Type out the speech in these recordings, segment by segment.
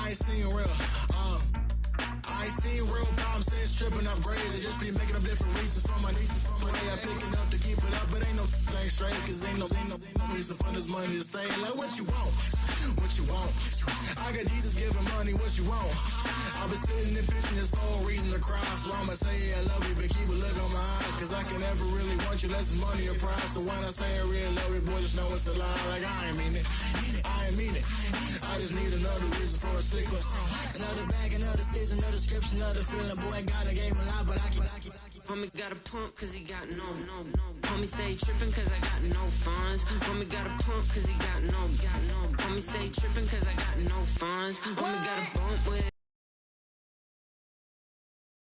ain't seen real. I ain't seen real problems since tripping off grades. I just be making up different reasons for my nieces. For my way I pick enough to keep it up, but ain't no thing straight. Cause ain't no reason for this money to stay. Like what you want? What you want? I got Jesus giving money, what you want? I've been sitting and pitching this for a reason to cry. So I'ma say I love you, but keep a look on my eye. Cause I can never really want you unless it's money or prize. So when I say I really love you, boy, just know it's a lie. Like I ain't mean it. I ain't mean it. I just need another reason for a sequence. Another bag, another season, another description, another feeling. Boy, God, I gave him a lot, but I keep. Homie got a pump cause he got no. Homie stay tripping cause I got no funds. Homie got a pump cause he got no. Homie stay tripping cause I got no funds. Homie got a bump with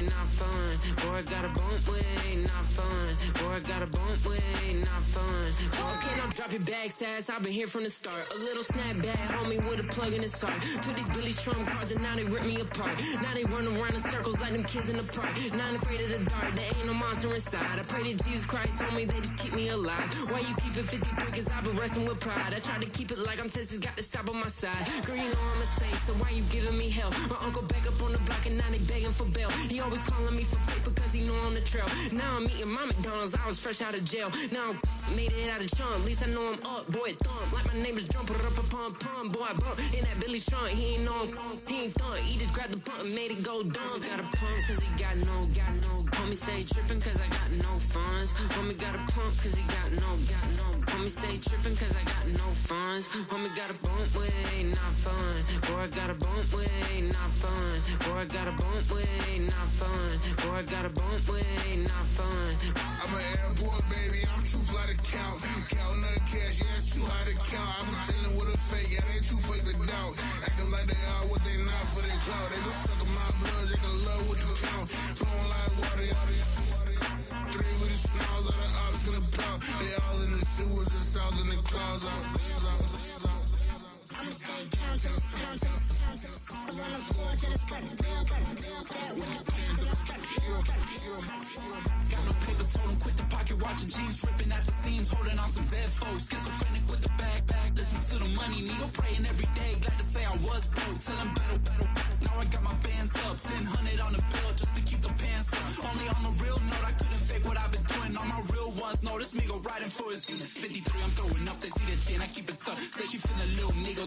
ain't not fun. Boy, got a bump with ain't not fun. Boy, got a bump with ain't not fun. Boy, can I drop your bag, sass? I've been here from the start. A little snapback, homie, with a plug in his heart. Took these Billy Trump cards and now they rip me apart. Now they run around in circles like them kids in the park. Now I'm afraid of the dark, there ain't no monster inside. I pray to Jesus Christ, homie, they just keep me alive. Why you keep it 53? Cause I've been wrestling with pride. I try to keep it like I'm Texas, got the stop on my side. Girl, you know I'm a saint, so why you giving me hell? My uncle back up on the block and now they begging for bail. He always calling me for paper cause he know I'm the trail. Now I'm eating my McDonald's, I was fresh out of jail. Now I made it out of chunk, at least I know I'm up. Boy, thump, like my name is Jumper up a pump. Boy, I bump in that Billy Trump, he ain't know he ain't thump. He just grabbed the pump and made it go dumb. Got a pump cause he got no. Homie stay tripping cause I got no funds. Homie got a pump cause he got no. Homie stay tripping cause I got no funds. Homie got a bump with ain't not fun. Boy, got a bump with ain't not fun. Boy, got a bump with ain't not fun. Boy, got a bump with ain't not fun. I'm an airport baby, I'm too fly to count. Counting the cash, yeah, it's too high to count. I'm dealing with a fake, yeah, they too fake to doubt. Acting like they are what they not for their clout. They just sucking my blood, they can love what you count. Flowing like water, three with the smiles, all the ops gonna pout. They all in the sewers and south in the clouds. I'ma stay down to the sound, to the sound, to the sound. On the floor to the cut, got no paper, told him quit the pocket, watching jeans ripping at the seams, holding on some dead foes. Schizophrenic with the bag, listen to the money, nigga praying every day. Glad to say I was broke, tell him battle. Now I got my bands up, 1000 on the bill just to keep the pants up. Only on the real note, I couldn't fake what I've been doing. All my real ones know this nigga riding for his 53. I'm throwing up, they see the chin, I keep it tough. Say she feeling a little nigga,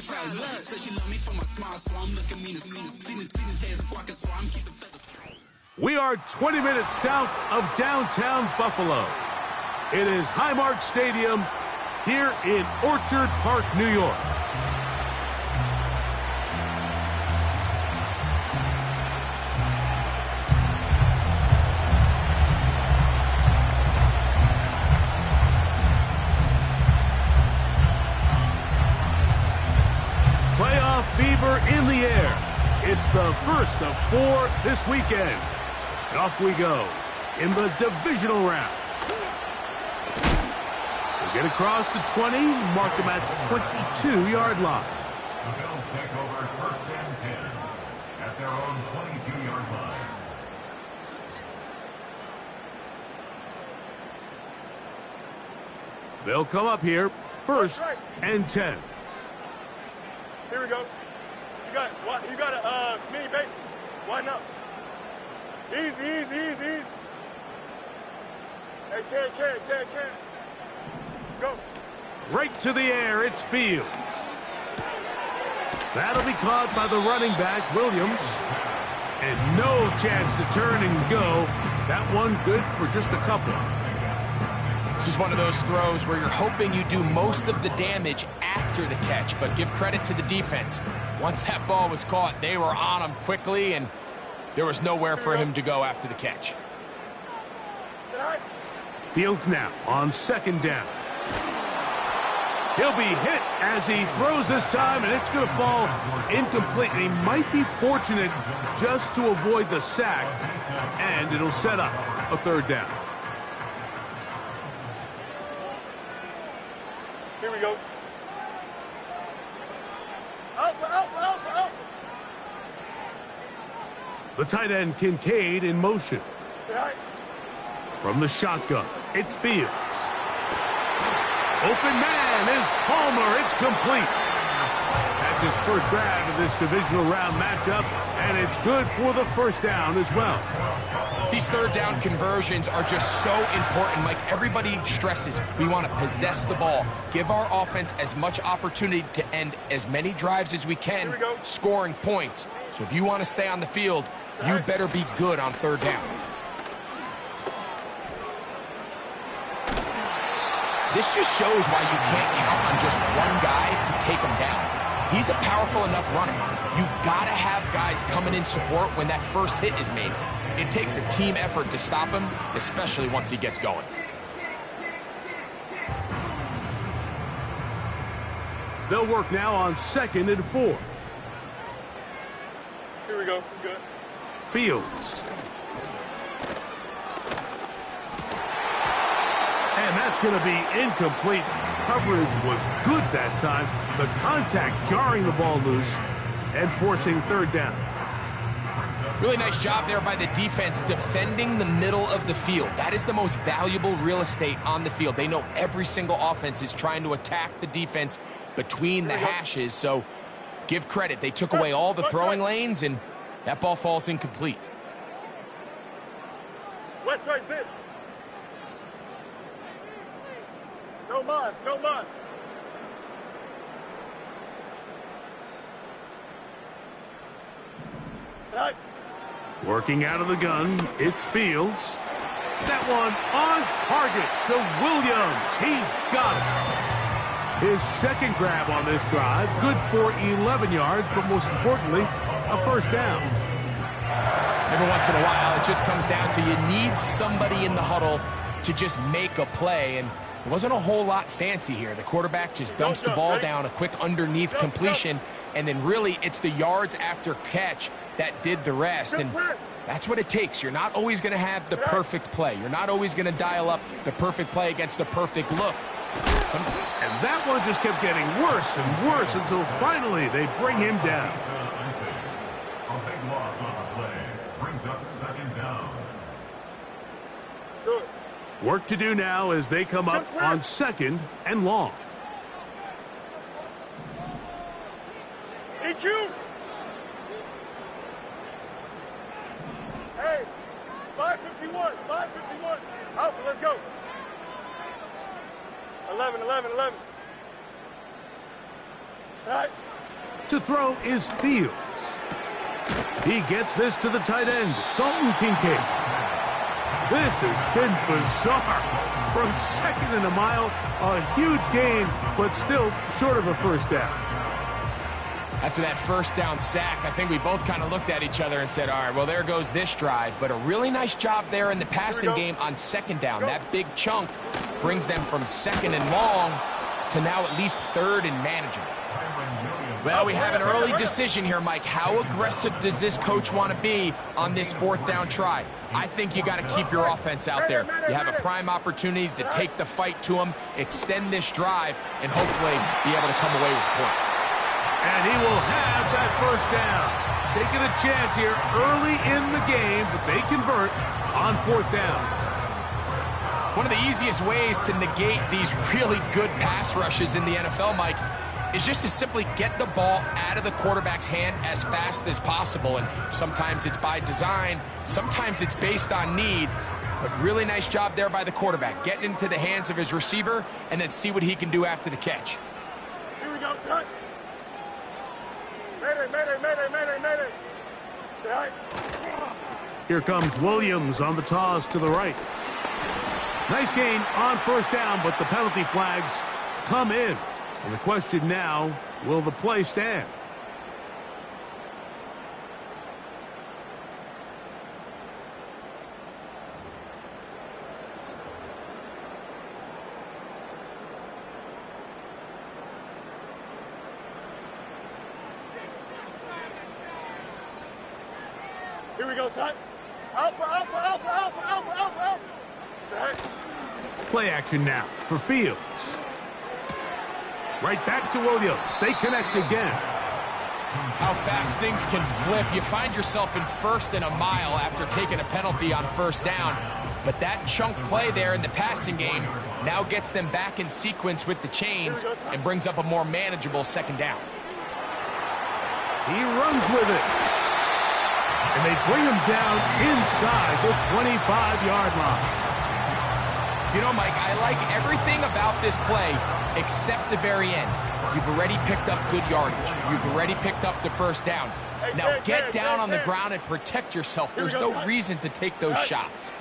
try to look. Say she love me for my smile, so I'm looking mean as seen his dance squawking, so I'm keeping feathers. We are 20 minutes south of downtown Buffalo. It is Highmark Stadium here in Orchard Park, New York. Playoff fever in the air. It's the first of 4 this weekend. And off we go in the divisional round. They get across the 20, mark them at the 22-yard line. The Bills take over first and 10 at their own 22-yard line. They'll come up here, first and 10. Here we go. You got a mini base. Why not? Easy. Hey, carry. Go. Right to the air, it's Fields. That'll be caught by the running back, Williams. And no chance to turn and go. That one good for just a couple. This is one of those throws where you're hoping you do most of the damage after the catch, but give credit to the defense. Once that ball was caught, they were on him quickly, and there was nowhere for him to go after the catch. Fields now on second down. He'll be hit as he throws this time, and it's going to fall incomplete. And he might be fortunate just to avoid the sack, and it'll set up a third down. Here we go. Out. The tight end Kincaid in motion. From the shotgun, it's Fields. Open man is Palmer. It's complete. That's gets his first grab in this divisional round matchup, and it's good for the first down as well. These third down conversions are just so important, Mike. Everybody stresses we want to possess the ball, give our offense as much opportunity to end as many drives as we can, scoring points. So if you want to stay on the field, you better be good on third down. This just shows why you can't count on just one guy to take him down. He's a powerful enough runner. You gotta have guys coming in support when that first hit is made. It takes a team effort to stop him, especially once he gets going. They'll work now on 2nd and 4. Here we go. Good. Fields. And that's going to be incomplete. Coverage was good that time. The contact jarring the ball loose and forcing third down. Really nice job there by the defense defending the middle of the field. That is the most valuable real estate on the field. They know every single offense is trying to attack the defense between the hashes, so give credit. They took away all the throwing lanes, and that ball falls incomplete. West right, sit. No mas, no mas. Right. Working out of the gun, it's Fields. That one on target to Williams. He's got it. His second grab on this drive, good for 11 yards, but most importantly, a first down. Every once in a while, it just comes down to you need somebody in the huddle to just make a play, and there wasn't a whole lot fancy here. The quarterback just dumps the ball down, a quick underneath completion, and then really it's the yards after catch that did the rest, and that's what it takes. You're not always going to have the perfect play. You're not always going to dial up the perfect play against the perfect look. And that one just kept getting worse and worse until finally they bring him down. A big loss on the play brings up 2nd down. Good. Work to do now as they come up on 2nd and long. EQ. Hey, 551, 551. Alpha, let's go. 11. All right. To throw is Fields. He gets this to the tight end, Dalton Kincaid. This has been bizarre. From 2nd and a mile, a huge gain, but still short of a first down. After that first down sack, I think we both kind of looked at each other and said, all right, well, there goes this drive. But a really nice job there in the passing game on 2nd down. That big chunk brings them from 2nd and long to now at least 3rd and manageable. Well, we have an early decision here, Mike. How aggressive does this coach want to be on this 4th down try? I think you got to keep your offense out there. You have a prime opportunity to take the fight to him, extend this drive, and hopefully be able to come away with points. And he will have that first down. Taking a chance here early in the game, but they convert on 4th down. One of the easiest ways to negate these really good pass rushes in the NFL, Mike, is just to simply get the ball out of the quarterback's hand as fast as possible. And sometimes it's by design, sometimes it's based on need. But really nice job there by the quarterback, getting into the hands of his receiver and then see what he can do after the catch. Here we go, son. Mayday. Right. Here comes Williams on the toss to the right. Nice gain on first down, but the penalty flags come in. And the question now, will the play stand? Here we go, son. Alpha. Son. Play action now for Fields. Right back to Williams. They connect again. How fast things can flip. You find yourself in 1st and a mile after taking a penalty on first down. But that chunk play there in the passing game now gets them back in sequence with the chains and brings up a more manageable 2nd down. He runs with it. And they bring him down inside the 25-yard line. You know, Mike, I like everything about this play except the very end. You've already picked up good yardage. You've already picked up the first down. Now get down on the ground and protect yourself. There's no reason to take those shots.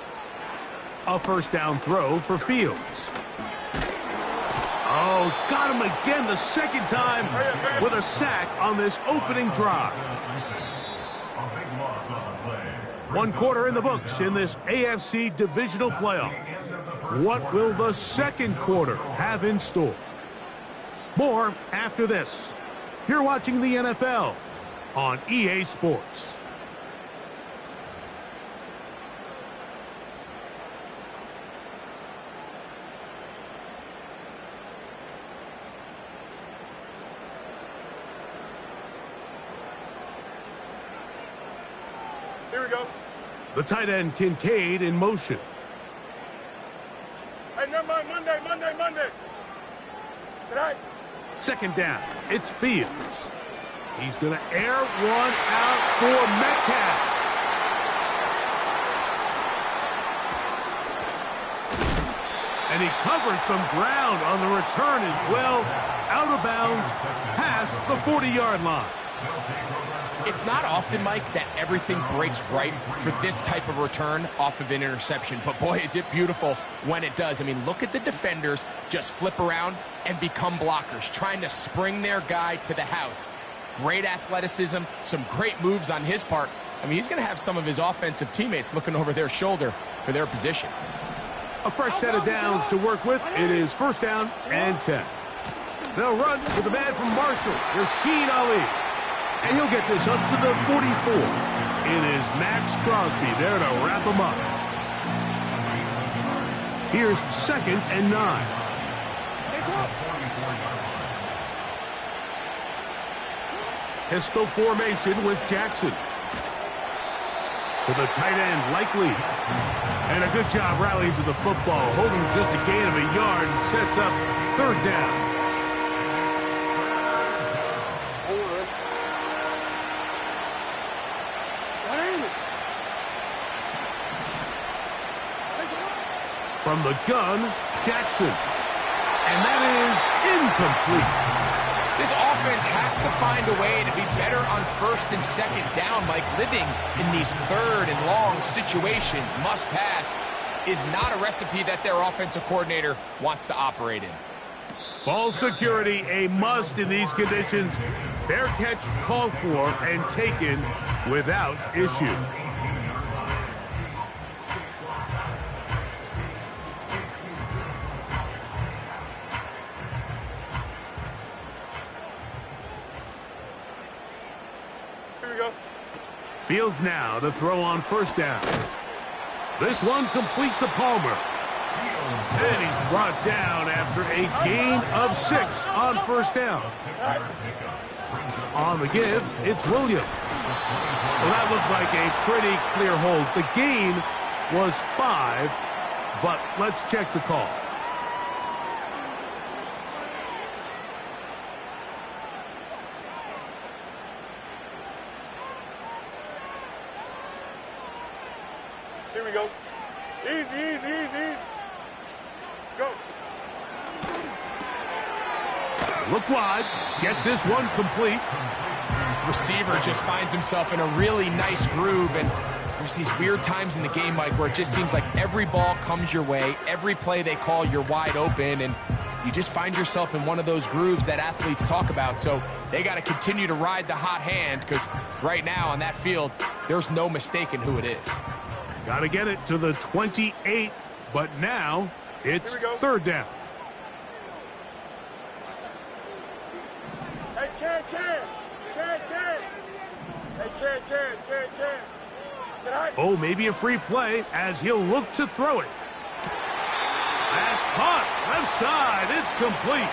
A first down throw for Fields. Oh, got him again the second time with a sack on this opening drive. One quarter in the books in this AFC Divisional playoff. What will the second quarter have in store? More after this. You're watching the NFL on EA Sports. Here we go. The tight end Kincaid in motion. Hey, never mind. Monday. Tonight. Second down, it's Fields. He's going to air one out for Metcalf. And he covers some ground on the return as well. Out of bounds, past the 40-yard line. It's not often, Mike, that everything breaks right for this type of return off of an interception. But, boy, is it beautiful when it does. I mean, look at the defenders just flip around and become blockers, trying to spring their guy to the house. Great athleticism, some great moves on his part. I mean, he's going to have some of his offensive teammates looking over their shoulder for their position. A fresh set of downs to work with. It is first down and 10. They'll run with the man from Marshall, Rashid Ali. And he'll get this up to the 44. It is Max Crosby there to wrap him up. Here's second and 9. Pistol formation with Jackson. To the tight end, Likely. And a good job rallying to the football, holding just a gain of a yard and sets up third down. From the gun, Jackson. And that is incomplete. This offense has to find a way to be better on first and second down, Mike. Living in these third and long situations, must pass, is not a recipe that their offensive coordinator wants to operate in. Ball security, a must in these conditions. Fair catch called for and taken without issue. Fields now to throw on first down. This one complete to Palmer. And he's brought down after a gain of 6 on first down. On the give, it's Williams. Well, that looked like a pretty clear hold. The gain was 5, but let's check the call. Here we go. Easy. Go. Look wide. Get this one complete. Receiver just finds himself in a really nice groove, and there's these weird times in the game, Mike, where it just seems like every ball comes your way, every play they call, you're wide open, and you just find yourself in one of those grooves that athletes talk about. So they got to continue to ride the hot hand, because right now on that field, there's no mistaking who it is. Got to get it to the 28, but now it's third down. Hey, Can. Hey, Can. Oh, maybe a free play as he'll look to throw it. That's caught. Left side. It's complete.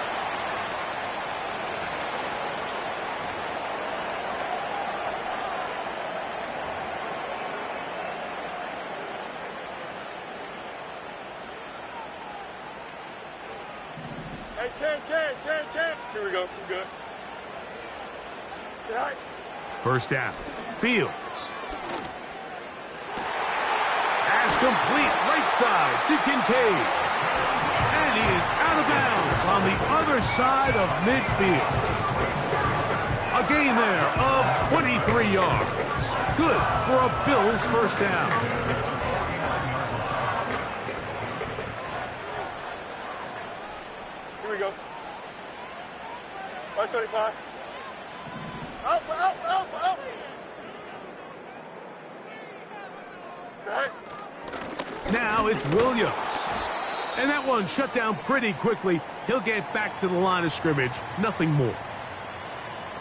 Hey, Can. Here we go. We're good. First down. Fields. Pass complete right side to Kincaid. And he is out of bounds on the other side of midfield. A gain there of 23 yards. Good for a Bills first down. Here we go. 575. Out. Set. Now it's Williams. And that one shut down pretty quickly. He'll get back to the line of scrimmage. Nothing more.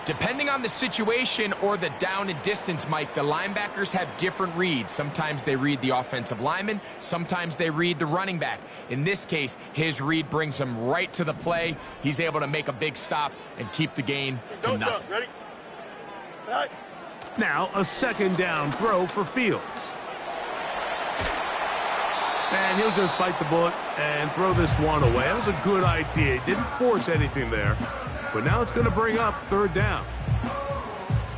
Depending on the situation or the down and distance, Mike, the linebackers have different reads. Sometimes they read the offensive lineman. Sometimes they read the running back. In this case, his read brings him right to the play. He's able to make a big stop and keep the gain to nothing. Ready? Right. Now a second down throw for Fields. And he'll just bite the bullet and throw this one away. That was a good idea. Didn't force anything there. But now it's going to bring up third down.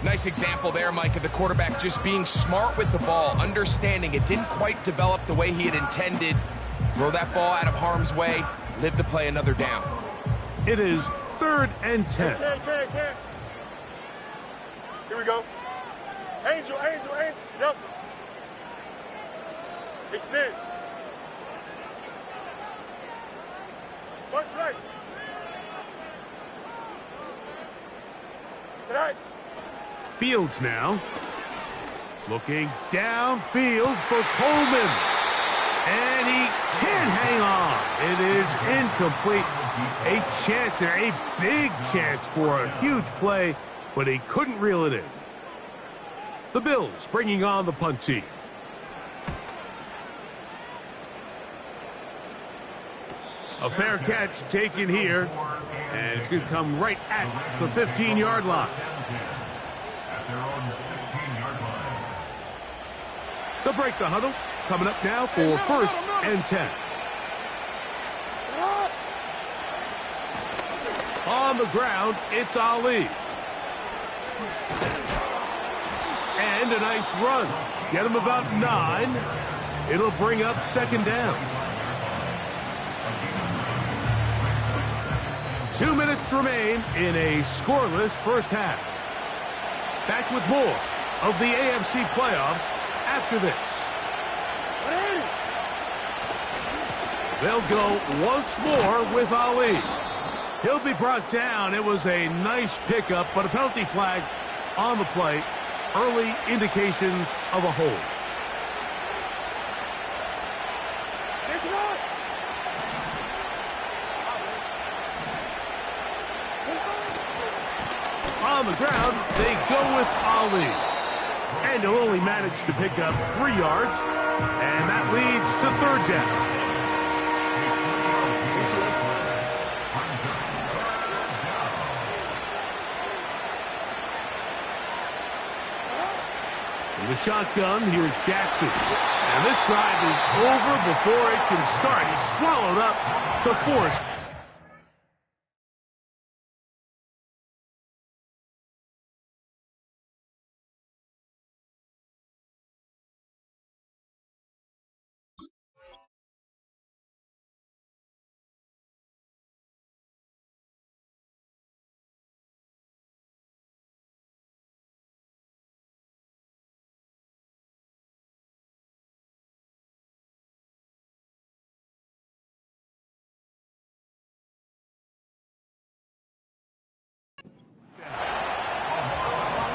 Nice example there, Mike, of the quarterback just being smart with the ball, understanding it didn't quite develop the way he had intended. Throw that ball out of harm's way, live to play another down. It is 3rd and 10. Can. Here we go. Angel. Nelson. Extend. Punch right. Tonight. Fields now. Looking downfield for Coleman. And he can't hang on. It is incomplete. A chance there, a big chance for a huge play, but he couldn't reel it in. The Bills bringing on the punt team. A fair catch taken here, and it's going to come right at the 15-yard line. They'll break the huddle. Coming up now for 1st and 10. On the ground, it's Ali. And a nice run. Get him about 9. It'll bring up 2nd down. 2 minutes remain in a scoreless first half. Back with more of the AFC playoffs after this. They'll go once more with Ali. He'll be brought down. It was a nice pickup, but a penalty flag on the play. Early indications of a hold. On the ground, they go with Ali. And he'll only manage to pick up 3 yards. And that leads to 3rd down. In the shotgun, here's Jackson. And this drive is over before it can start. He's swallowed up to force.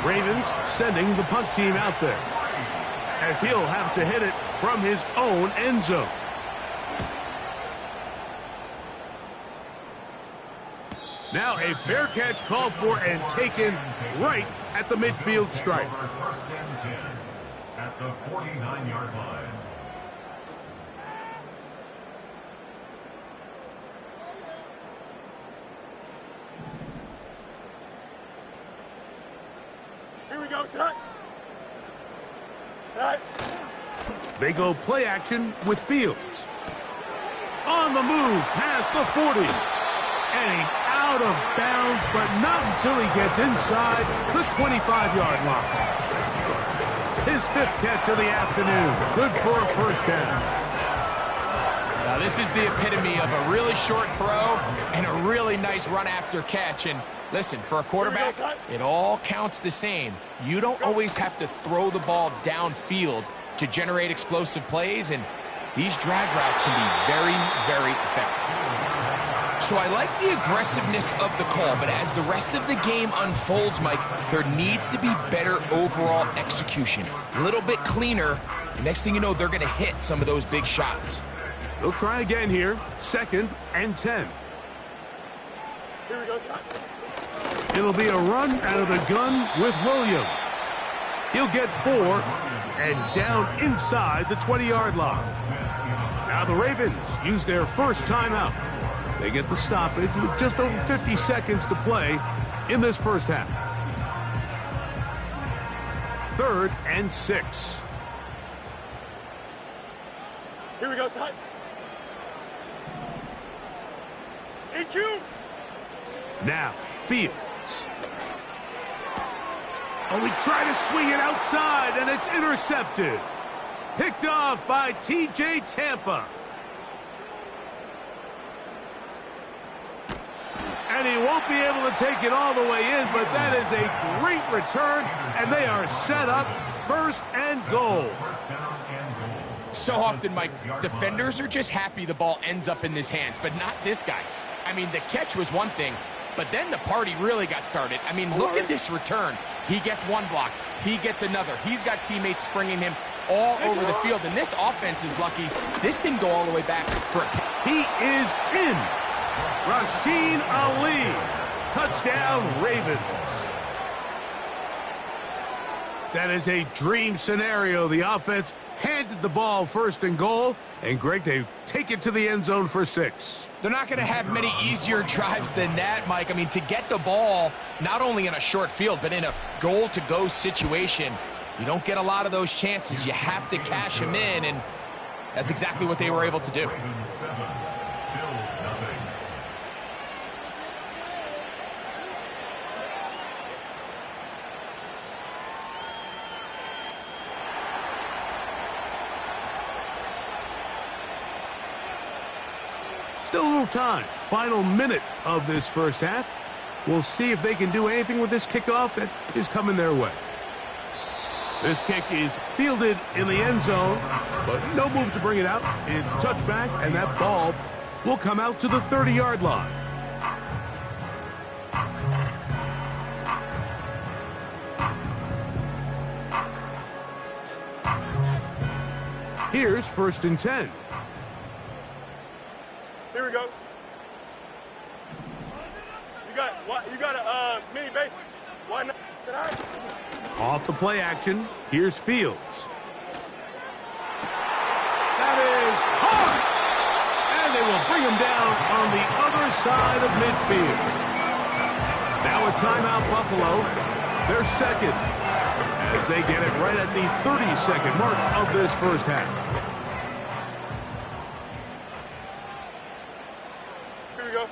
Ravens sending the punt team out there, as he'll have to hit it from his own end zone. Now a fair catch called for and taken right at the midfield stripe. First and 10 at the 49-yard line. Here we go, son. Right. They go play action with Fields. On the move past the 40. And he's out Out of bounds, but not until he gets inside the 25-yard line. His 5th catch of the afternoon. Good for a first down. Now, this is the epitome of a really short throw and a really nice run after catch. And listen, for a quarterback, it all counts the same. You don't always have to throw the ball downfield to generate explosive plays, and these drag routes can be very, very effective. So I like the aggressiveness of the call, but as the rest of the game unfolds, Mike, there needs to be better overall execution. A little bit cleaner. Next thing you know, they're going to hit some of those big shots. They'll try again here. 2nd and 10. Here we go, Scott. It'll be a run out of the gun with Williams. He'll get 4 and down inside the 20-yard line. Now the Ravens use their first timeout. They get the stoppage with just over 50 seconds to play in this first half. 3rd and 6. Here we go, Scott. EQ. Now, Fields. Oh, he tried to swing it outside, and it's intercepted. Picked off by T.J. Tampa. And he won't be able to take it all the way in, but that is a great return, and they are set up 1st and goal. So often, Mike, defenders are just happy the ball ends up in his hands, but not this guy. I mean, the catch was one thing, but then the party really got started. I mean, look at this return. He gets one block. He gets another. He's got teammates springing him all over the field, and this offense is lucky. This didn't go all the way back for a... He is in. Rasheen Ali. Touchdown, Ravens. That is a dream scenario. The offense handed the ball 1st and goal, and Greg, they take it to the end zone for 6. They're not going to have many easier drives than that, Mike. I mean, to get the ball, not only in a short field, but in a goal-to-go situation, you don't get a lot of those chances. You have to cash them in, and that's exactly what they were able to do. Still a little time. Final minute of this first half. We'll see if they can do anything with this kickoff that is coming their way. This kick is fielded in the end zone, but no move to bring it out. It's touchback, and that ball will come out to the 30-yard line. Here's 1st and 10. Here we go. You got a mini base. Why not? Sit down. Off the play action, here's Fields. That is hard! And they will bring him down on the other side of midfield. Now a timeout, Buffalo. They're 2nd as they get it right at the 30-second mark of this first half. Here we go.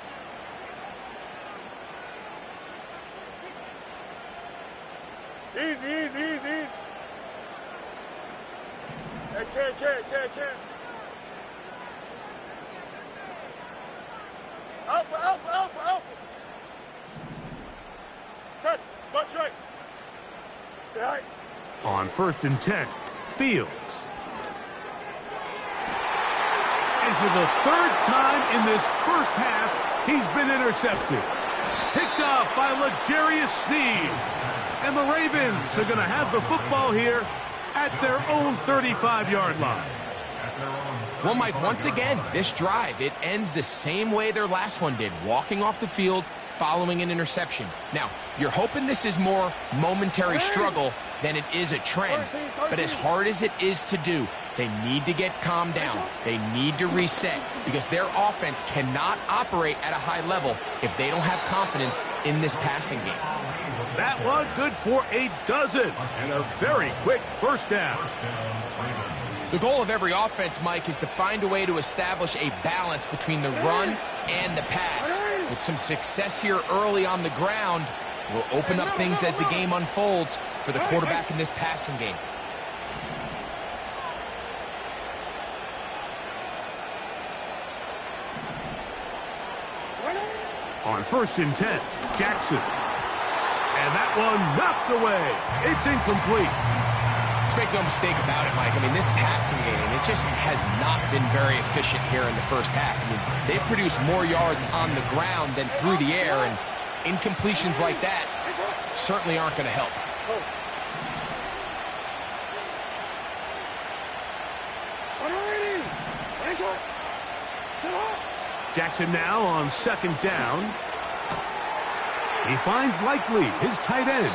Easy. Hey, can. Alpha. Test, butt straight. All right. On 1st and 10, Fields. And for the 3rd time in this first half, he's been intercepted. Picked off by L'Jarius Sneed. And the Ravens are going to have the football here at their own 35-yard line. Well, Mike, once again, this drive, it ends the same way their last one did, walking off the field, following an interception. Now, you're hoping this is more momentary struggle than it is a trend. But as hard as it is to do, they need to get calmed down. They need to reset because their offense cannot operate at a high level if they don't have confidence in this passing game. That one good for a dozen and a very quick first down. The goal of every offense, Mike, is to find a way to establish a balance between the run and the pass. With some success here early on the ground, will open up things as the game unfolds for the quarterback in this passing game. On 1st and 10, Jackson. And that one knocked away. It's incomplete. Let's make no mistake about it, Mike. I mean, this passing game, it just has not been very efficient here in the first half. I mean, they've produced more yards on the ground than through the air, and incompletions like that certainly aren't going to help. Jackson now on 2nd down. He finds Likely, his tight end.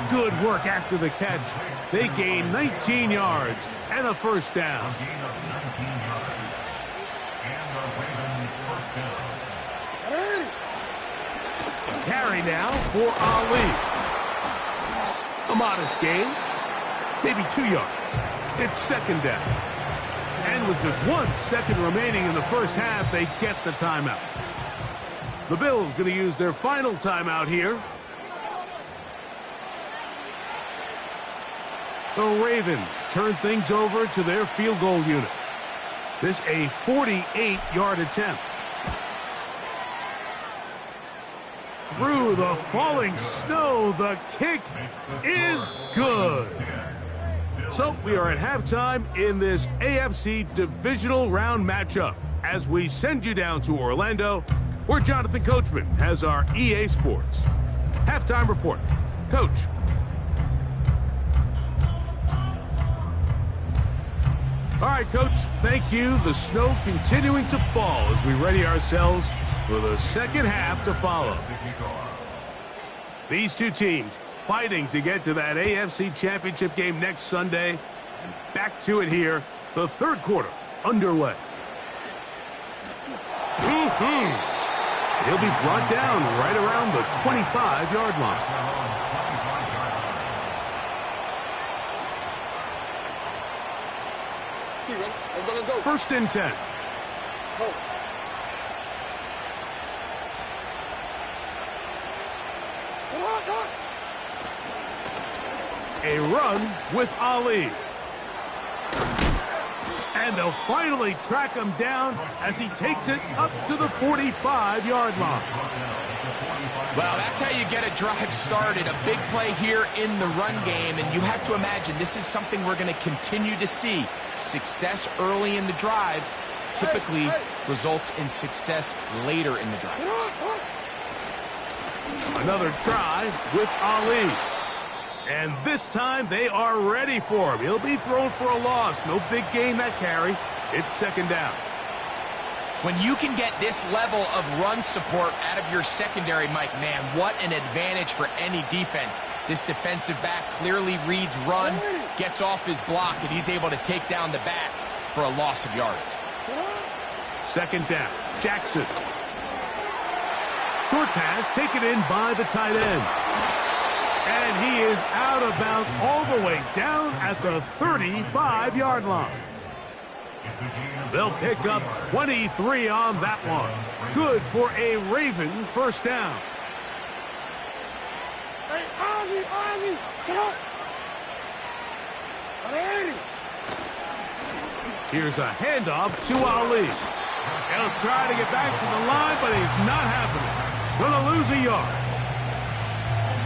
Good work after the catch. They gain 19 yards and a 1st down. Carry now for Ali. A modest gain, maybe 2 yards. It's 2nd down. And with just 1 second remaining in the first half, they get the timeout. The Bills going to use their final timeout here. The Ravens turn things over to their field goal unit. This a 48-yard attempt. Through the falling snow, the kick is good. So we are at halftime in this AFC Divisional Round matchup as we send you down to Orlando, where Jonathan Coachman has our EA Sports halftime report. Coach. All right, Coach, thank you. The snow continuing to fall as we ready ourselves for the second half to follow. These two teams fighting to get to that AFC Championship game next Sunday. And back to it here, the 3rd quarter underway. He'll be brought down right around the 25-yard line. First and 10. A run with Ali. And they'll finally track him down as he takes it up to the 45-yard line. Well, that's how you get a drive started. A big play here in the run game, and you have to imagine this is something we're going to continue to see. Success early in the drive typically results in success later in the drive. Another try with Ali. And this time they are ready for him. He'll be thrown for a loss. No big gain that carry. It's 2nd down. When you can get this level of run support out of your secondary, Mike, man, what an advantage for any defense. This defensive back clearly reads run, gets off his block, and he's able to take down the back for a loss of yards. 2nd down. Jackson. Short pass taken in by the tight end. And he is out of bounds all the way down at the 35-yard line. They'll pick up 23 on that one. Good for a Raven 1st down. Hey, Ozzy, shut up. Here's a handoff to Ali. He'll try to get back to the line, but he's not happening. Gonna lose a yard.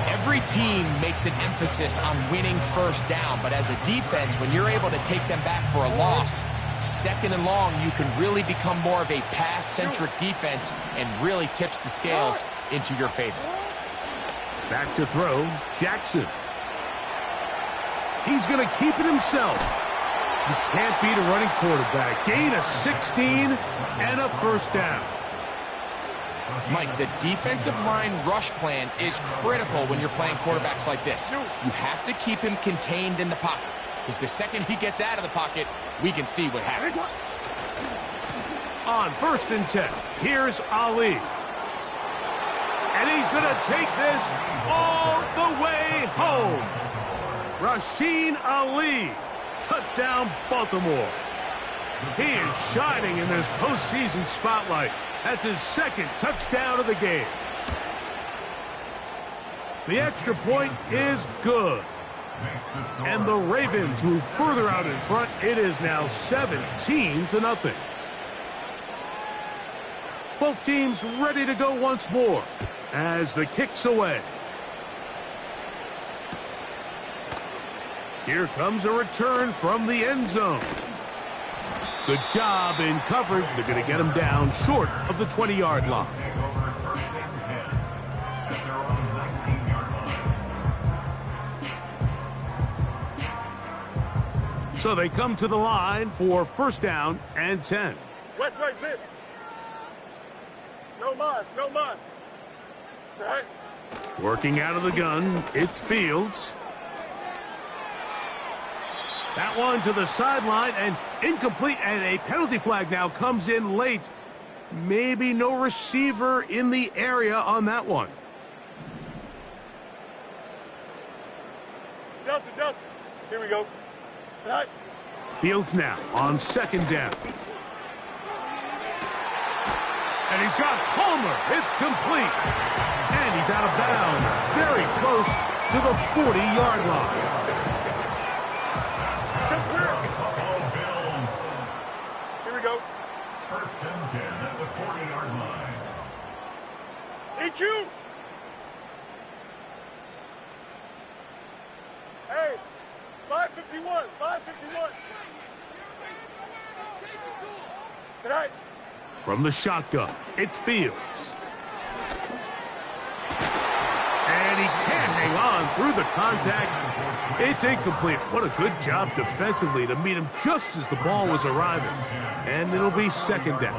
Every team makes an emphasis on winning 1st down, but as a defense, when you're able to take them back for a loss, 2nd and long, you can really become more of a pass-centric defense and really tips the scales into your favor. Back to throw, Jackson. He's going to keep it himself. You can't beat a running quarterback. Gain of 16 and a 1st down. Mike, the defensive line rush plan is critical when you're playing quarterbacks like this. You have to keep him contained in the pocket, because the second he gets out of the pocket, we can see what happens. On 1st and 10, here's Ali. And he's going to take this all the way home. Rasheen Ali, touchdown Baltimore. He is shining in this postseason spotlight. That's his second touchdown of the game. The extra point is good. And the Ravens move further out in front. It is now 17-0. Both teams ready to go once more as the kick's away. Here comes a return from the end zone. Good job in coverage. They're going to get him down short of the 20-yard line. So they come to the line for first down and 10. West right, zip. No mas, no mas. It's all right. Working out of the gun, it's Fields. That one to the sideline and incomplete, and a penalty flag now comes in late. Maybe no receiver in the area on that one. Delta, Delta. Here we go. All right. Fields now on second down. And he's got Palmer. It's complete. And he's out of bounds. Very close to the 40-yard line. Here we go. First and 10 at the 40-yard line. EQ. Hey, 551, 551. Tonight. From the shotgun, it's Fields. And he can't hang on through the contact. It's incomplete. What a good job defensively to meet him just as the ball was arriving. And it'll be second down.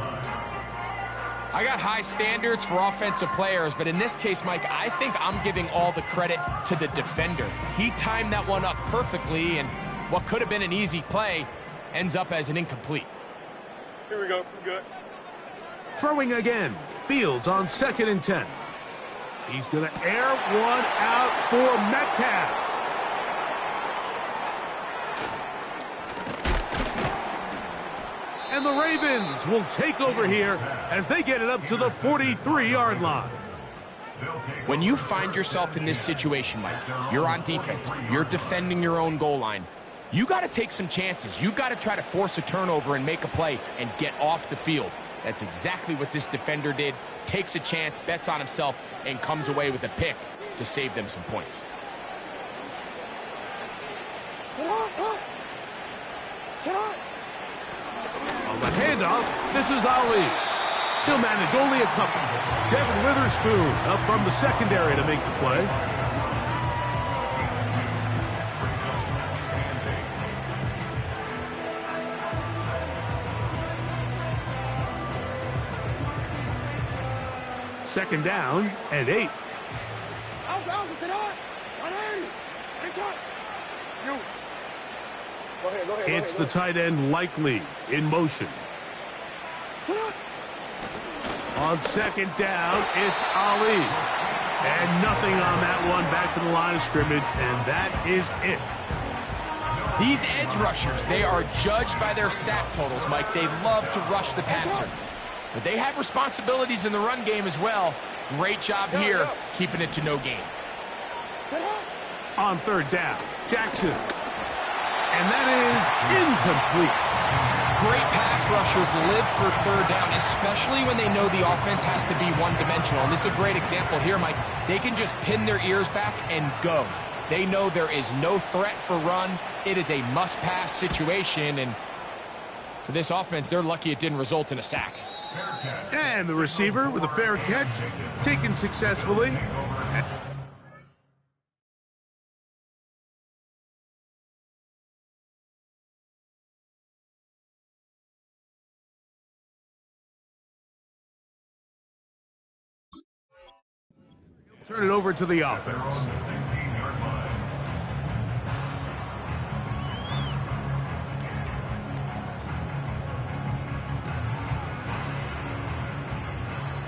I got high standards for offensive players, but in this case, Mike, I think I'm giving all the credit to the defender. He timed that one up perfectly, and what could have been an easy play ends up as an incomplete. Here we go. We're good. Throwing again. Fields on second and 10. He's going to air one out for Metcalf. And the Ravens will take over here as they get it up to the 43-yard line. When you find yourself in this situation, Mike, you're on defense, you're defending your own goal line, you got to take some chances. You got to try to force a turnover and make a play and get off the field. That's exactly what this defender did. Takes a chance, bets on himself, and comes away with a pick to save them some points. On the handoff, this is Ali. He'll manage only a couple. Devin Witherspoon up from the secondary to make the play. Second down and 8. It's the tight end Likely in motion. On second down, it's Ali. And nothing on that one. Back to the line of scrimmage, and that is it. These edge rushers, they are judged by their sack totals, Mike. They love to rush the passer. But they have responsibilities in the run game as well. Great job here, keeping it to no gain. On third down, Jackson. And that is incomplete. Great pass rushers live for third down, especially when they know the offense has to be one-dimensional. And this is a great example here, Mike. They can just pin their ears back and go. They know there is no threat for run. It is a must-pass situation, and for this offense, they're lucky it didn't result in a sack. And the receiver with a fair catch, taken successfully. Turn it over to the offense.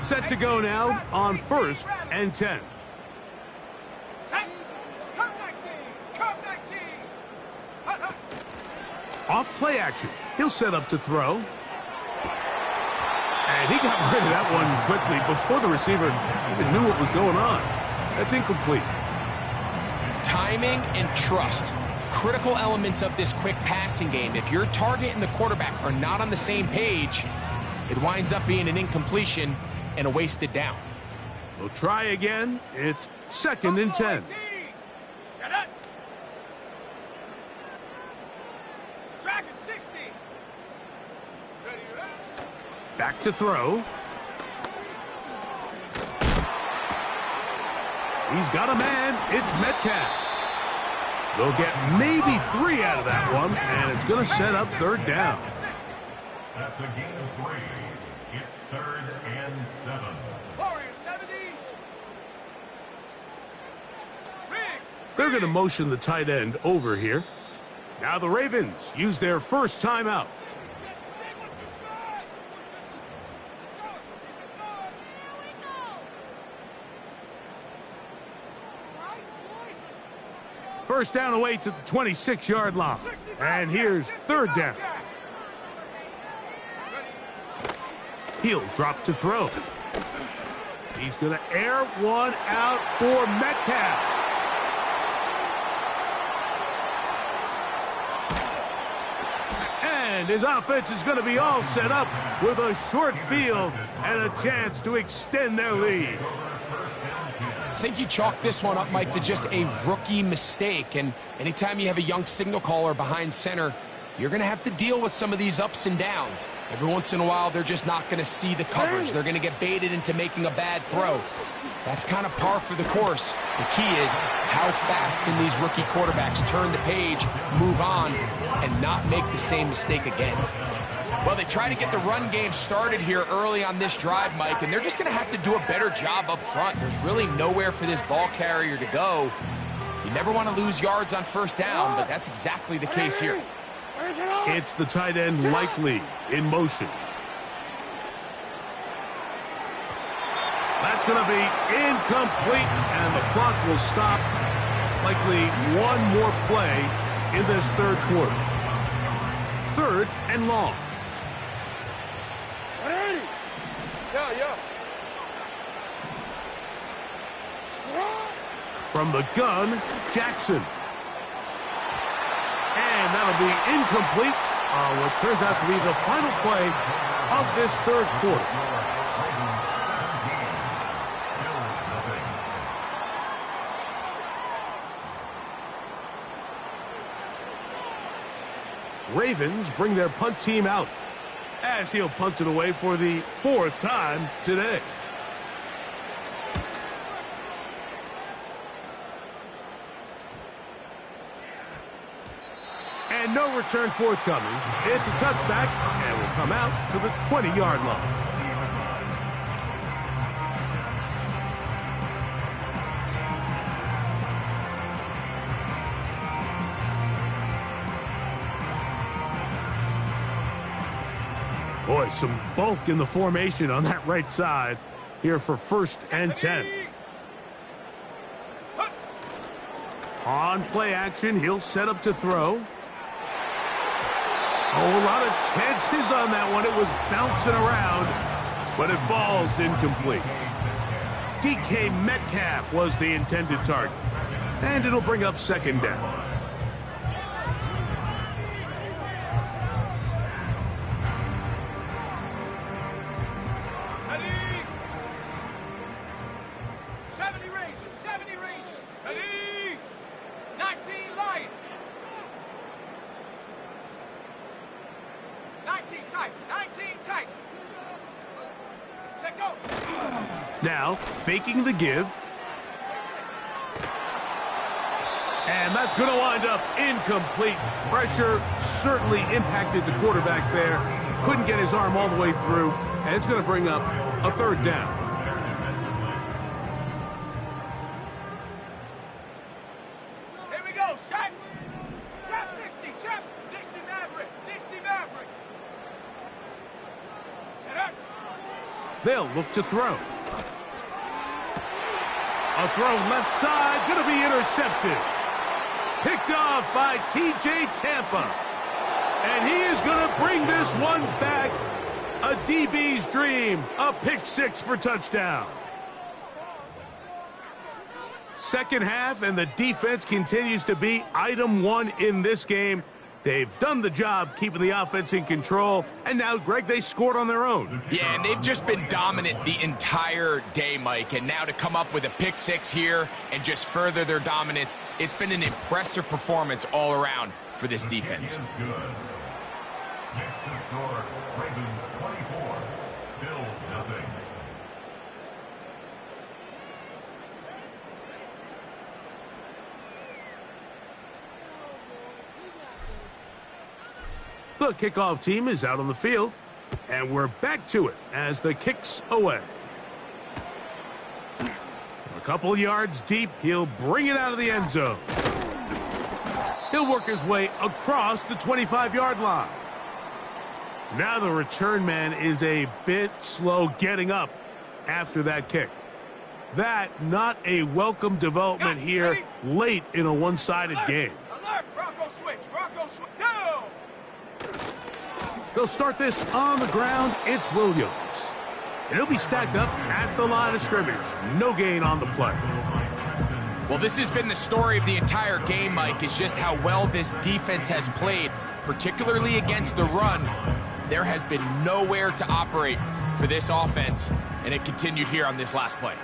Set to go now on first and 10. Off play action. He'll set up to throw. And he got rid of that one quickly before the receiver even knew what was going on. That's incomplete. Timing and trust. Critical elements of this quick passing game. If your target and the quarterback are not on the same page, it winds up being an incompletion and a wasted down. We'll try again. It's 2nd and 10. Shut up. Track at 60. Back to throw. He's got a man. It's Metcalf. They'll get maybe 3 out of that one, and it's going to set up 3rd down. That's a gain of 3. It's 3rd and 7. Warrior 70. They're going to motion the tight end over here. Now the Ravens use their first timeout. First down away to the 26-yard line. And here's 3rd down. He'll drop to throw. He's going to air one out for Metcalf. And his offense is going to be all set up with a short field and a chance to extend their lead. I think you chalk this one up, Mike, to just a rookie mistake. And anytime you have a young signal caller behind center, you're going to have to deal with some of these ups and downs. Every once in a while, they're just not going to see the coverage. They're going to get baited into making a bad throw. That's kind of par for the course. The key is how fast can these rookie quarterbacks turn the page, move on, and not make the same mistake again. Well, they try to get the run game started here early on this drive, Mike, and they're just going to have to do a better job up front. There's really nowhere for this ball carrier to go. You never want to lose yards on 1st down, but that's exactly the case here. It's the tight end Likely in motion. That's going to be incomplete, and the clock will stop. Likely one more play in this 3rd quarter. 3rd and long. Yeah. From the gun, Jackson. And that'll be incomplete on what turns out to be the final play of this 3rd quarter. Ravens bring their punt team out as he'll punt it away for the 4th time today. And no return forthcoming. It's a touchback and will come out to the 20-yard line. Boy, some bulk in the formation on that right side here for 1st and 10. On play action, he'll set up to throw. Oh, a lot of chances on that one. It was bouncing around, but it falls incomplete. DK Metcalf was the intended target, and it'll bring up 2nd down. Now, faking the give. And that's going to wind up incomplete. Pressure certainly impacted the quarterback there. Couldn't get his arm all the way through. And it's going to bring up a 3rd down. Here we go, shot. Trap 60, trap 60 Maverick, 60 Maverick. They'll look to throw. A throw left side, going to be intercepted. Picked off by TJ Tampa. And he is going to bring this one back A DB's dream. A pick six for touchdown. Second half, and the defense continues to be item one in this game. They've done the job keeping the offense in control, and now, Greg, they scored on their own. Yeah, and they've just been dominant the entire day, Mike, and now to come up with a pick six here and just further their dominance, it's been an impressive performance all around for this defense. Next to score, Ravens 24, Bills nothing. The kickoff team is out on the field, and we're back to it as the kick's away. A couple yards deep, he'll bring it out of the end zone. He'll work his way across the 25-yard line. Now the return man is a bit slow getting up after that kick. That not a welcome development here late in a one-sided game. Alert! Bronco switch! Bronco switch! No! They'll start this on the ground. It's Williams. And he'll be stacked up at the line of scrimmage. No gain on the play. Well, this has been the story of the entire game, Mike, is just how well this defense has played, particularly against the run. There has been nowhere to operate for this offense, and it continued here on this last play.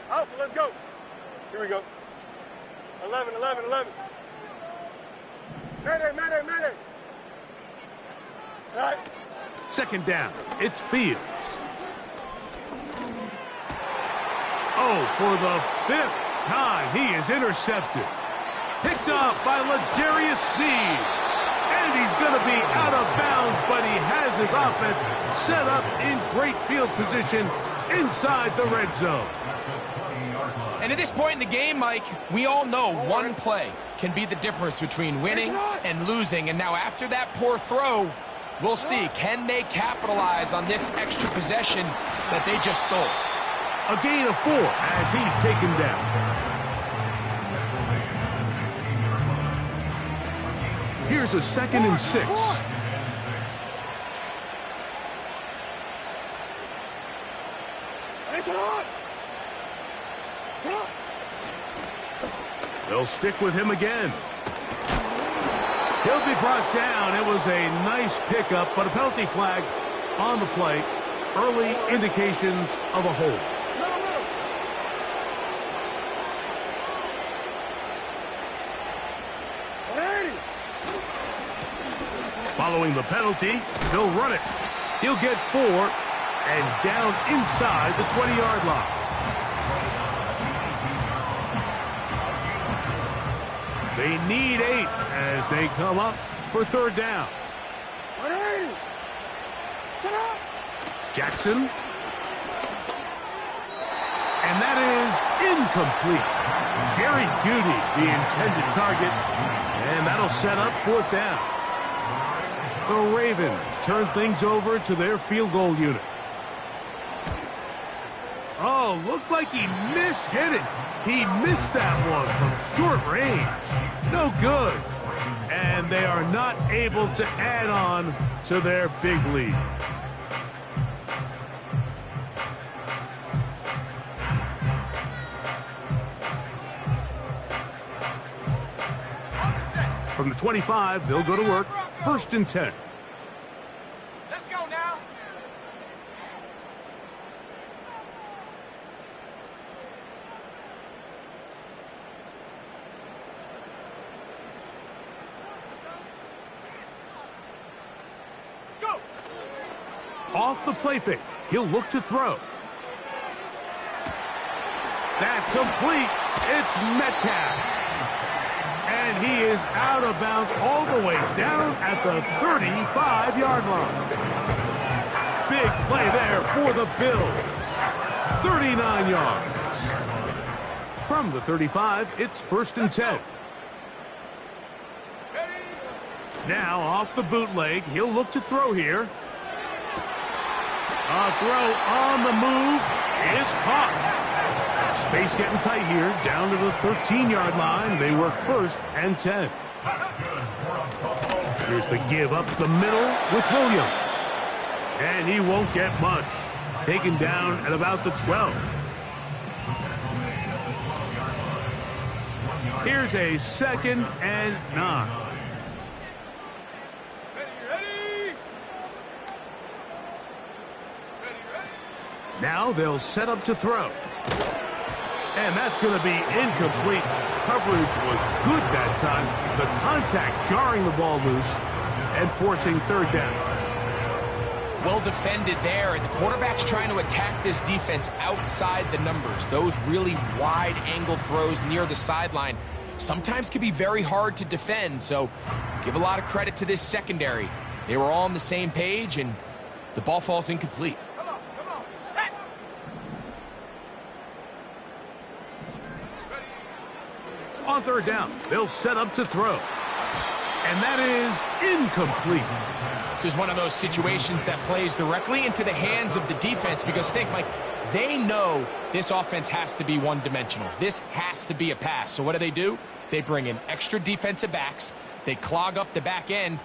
Alpha, let's go. Here we go. 11, 11, 11. Mayday, mayday, mayday. All right. Second down. It's Fields. Oh, for the fifth time, he is intercepted. Picked off by L'Jarius Sneed. And he's going to be out of bounds, but he has his offense set up in great field position inside the red zone. And at this point in the game, Mike, we all know one play can be the difference between winning and losing. And now after that poor throw, we'll see, can they capitalize on this extra possession that they just stole? A gain of 4 as he's taken down. Here's a 2nd and 6. They'll stick with him again. He'll be brought down. It was a nice pickup, but a penalty flag on the play. Early indications of a hold. Following the penalty, he'll run it. He'll get 4 and down inside the 20-yard line. They need 8 as they come up for third down. Jackson. And that is incomplete. Jerry Jeudy, the intended target, and that'll set up fourth down. The Ravens turn things over to their field goal unit. Oh, looked like he mishit it. He missed that one from short range. No good. And they are not able to add on to their big lead. From the 25, they'll go to work. 1st and 10. Let's go now. Go. Off the play fake. He'll look to throw. That's complete. It's Metcalf. And he is out of bounds all the way down at the 35-yard line. Big play there for the Bills. 39 yards. From the 35, it's 1st and 10. Now off the bootleg, he'll look to throw here. A throw on the move is caught. Base getting tight here, down to the 13-yard line. They work 1st and 10. Here's the give up the middle with Williams. And he won't get much. Taken down at about the 12. Here's a 2nd and 9. Now they'll set up to throw. And that's going to be incomplete. Coverage was good that time. The contact jarring the ball loose and forcing 3rd down. Well defended there, and the quarterback's trying to attack this defense outside the numbers. Those really wide angle throws near the sideline sometimes can be very hard to defend, so give a lot of credit to this secondary. They were all on the same page, and the ball falls incomplete. Come on, set. On 3rd down, they'll set up to throw. And that is incomplete. This is one of those situations that plays directly into the hands of the defense, because think, Mike, they know this offense has to be one-dimensional. This has to be a pass. So what do? They bring in extra defensive backs. They clog up the back end.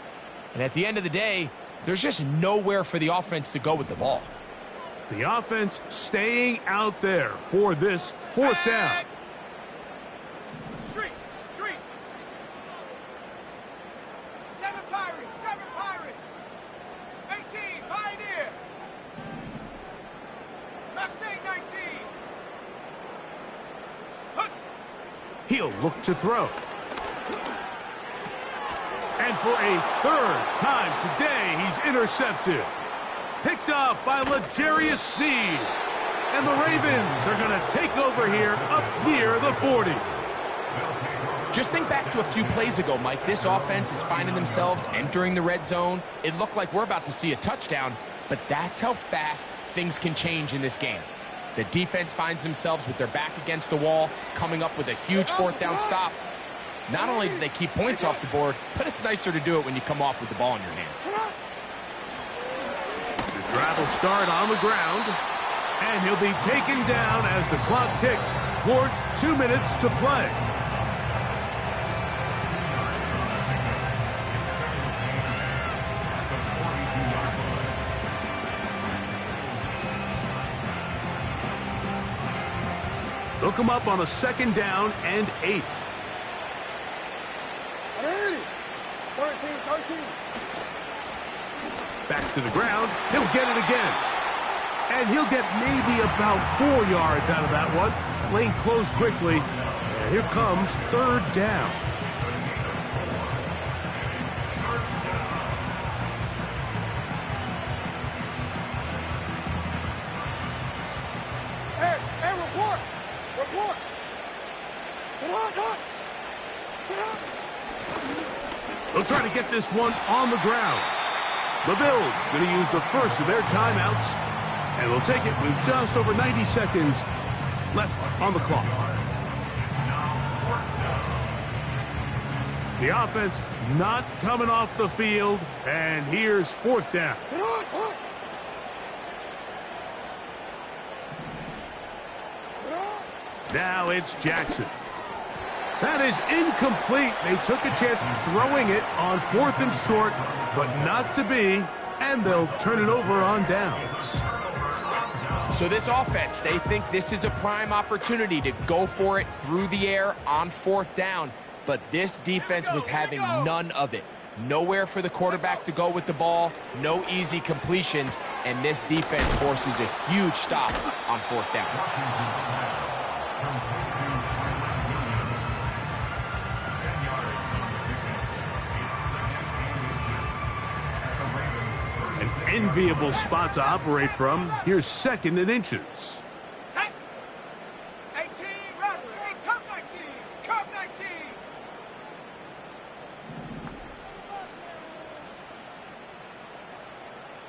And at the end of the day, there's just nowhere for the offense to go with the ball. The offense staying out there for this 4th down. Street. 7 Pirates. 18, Pioneer. Mustang 19. He'll look to throw. And for a 3rd time today, he's intercepted. Picked off by L'Jarius Sneed. And the Ravens are going to take over here up near the 40. Just think back to a few plays ago, Mike. This offense is finding themselves entering the red zone. It looked like we're about to see a touchdown, but that's how fast things can change in this game. The defense finds themselves with their back against the wall, coming up with a huge 4th down stop. Not only do they keep points off the board, but it's nicer to do it when you come off with the ball in your hands. The drive will start on the ground, and he'll be taken down as the clock ticks towards 2 minutes to play. They'll come up on a 2nd down and 8. 13. Back to the ground. He'll get it again. And he'll get maybe about 4 yards out of that one. Lane closed quickly. And here comes 3rd down. Hey, report. Sit up. They'll try to get this one on the ground. The Bills going to use the first of their timeouts, and they'll take it with just over 90 seconds left on the clock. The offense not coming off the field, and here's 4th down. Now it's Jackson. That is incomplete. They took a chance throwing it on 4th and short, but not to be, and they'll turn it over on downs. So this offense, they think this is a prime opportunity to go for it through the air on 4th down, but this defense was having none of it. Nowhere for the quarterback to go with the ball, no easy completions, and this defense forces a huge stop on 4th down. An enviable spot to operate from. Here's 2nd and inches. Set. 18, Rattler. 8, Cup 19. Cup 19.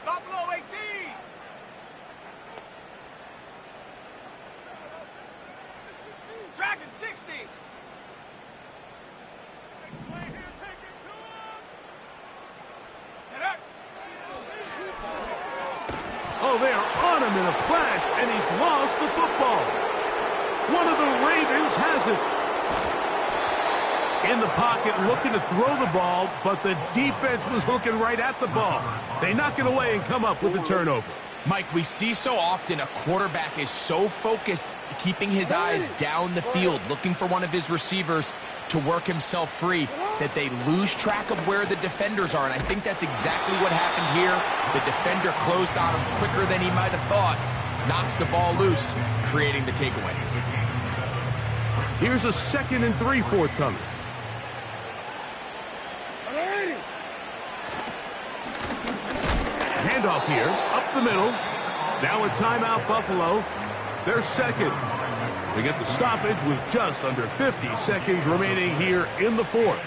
Buffalo 18. Dragon 60. Oh, they are on him in a flash, and he's lost the football. One of the Ravens has it. In the pocket, looking to throw the ball, but the defense was looking right at the ball. They knock it away and come up with the turnover. Mike, we see so often a quarterback is so focused, keeping his eyes down the field, looking for one of his receivers to work himself free, that they lose track of where the defenders are. And I think that's exactly what happened here. The defender closed on him quicker than he might have thought, knocks the ball loose, creating the takeaway. Here's a 2nd and 3 forthcoming. Handoff here, up the middle. Now a timeout, Buffalo. They're second. They get the stoppage with just under 50 seconds remaining here in the 4th.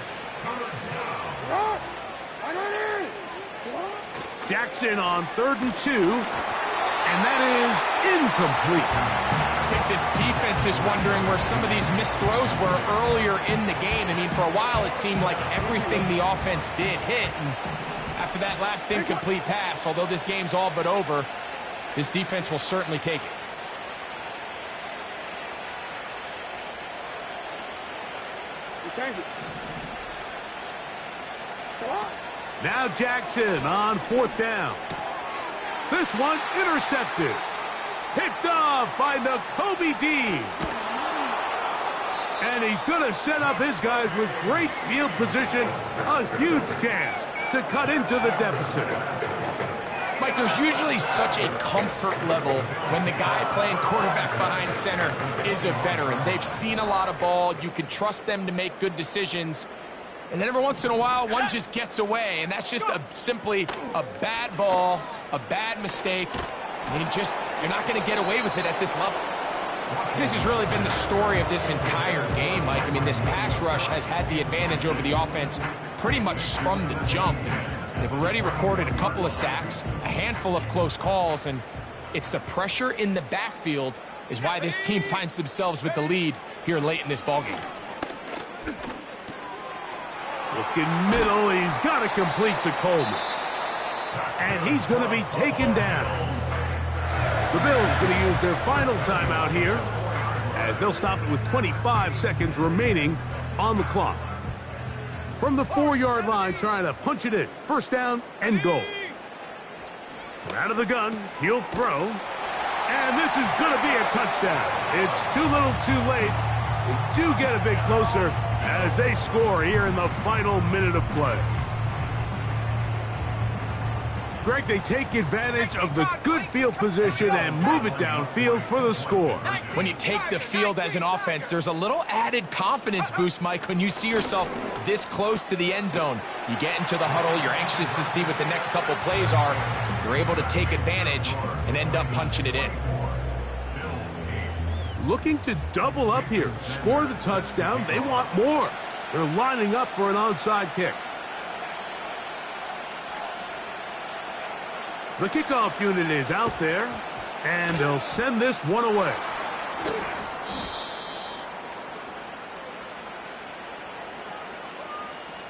Jackson on 3rd and 2. And that is incomplete. I think this defense is wondering where some of these missed throws were earlier in the game. I mean, for a while it seemed like everything the offense did hit. And after that last incomplete pass, although this game's all but over, this defense will certainly take it. Now Jackson on 4th down. This one intercepted. Picked off by Nakobe Dean. And he's going to set up his guys with great field position. A huge chance to cut into the deficit. Mike, there's usually such a comfort level when the guy playing quarterback behind center is a veteran. They've seen a lot of ball. You can trust them to make good decisions. And then every once in a while, one just gets away. And that's just simply a bad ball, a bad mistake. And you're not going to get away with it at this level. This has really been the story of this entire game, Mike. I mean, this pass rush has had the advantage over the offense pretty much from the jump. They've already recorded a couple of sacks, a handful of close calls, and it's the pressure in the backfield is why this team finds themselves with the lead here late in this ballgame. Looking middle, he's got it complete to Coleman. And he's going to be taken down. The Bills going to use their final timeout here as they'll stop it with 25 seconds remaining on the clock. From the 4-yard line, trying to punch it in. 1st down and goal. From out of the gun, he'll throw. And this is going to be a touchdown. It's too little too late. They do get a bit closer as they score here in the final minute of play. Greg, they take advantage of the good field position and move it downfield for the score. When you take the field as an offense, there's a little added confidence boost, Mike, when you see yourself this close to the end zone. You get into the huddle, you're anxious to see what the next couple plays are. You're able to take advantage and end up punching it in. Looking to double up here, score the touchdown. They want more. They're lining up for an onside kick. The kickoff unit is out there, and they'll send this one away.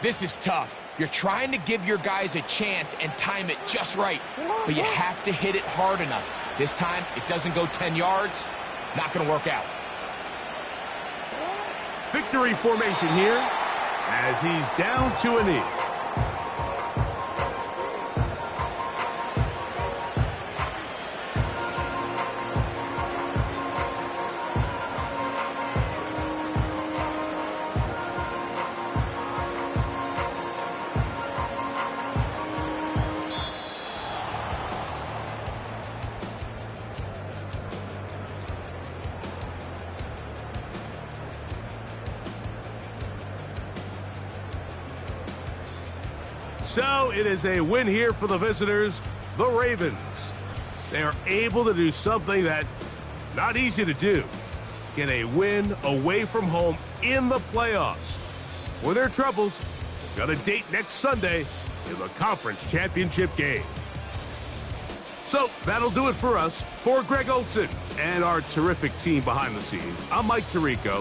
This is tough. You're trying to give your guys a chance and time it just right, but you have to hit it hard enough. This time, it doesn't go 10 yards. Not going to work out. Victory formation here as he's down to a knee. So it is a win here for the visitors, the Ravens. They are able to do something that not easy to do. Get a win away from home in the playoffs. For their troubles, got a date next Sunday in the conference championship game. So that'll do it for us. For Greg Olson and our terrific team behind the scenes, I'm Mike Tirico.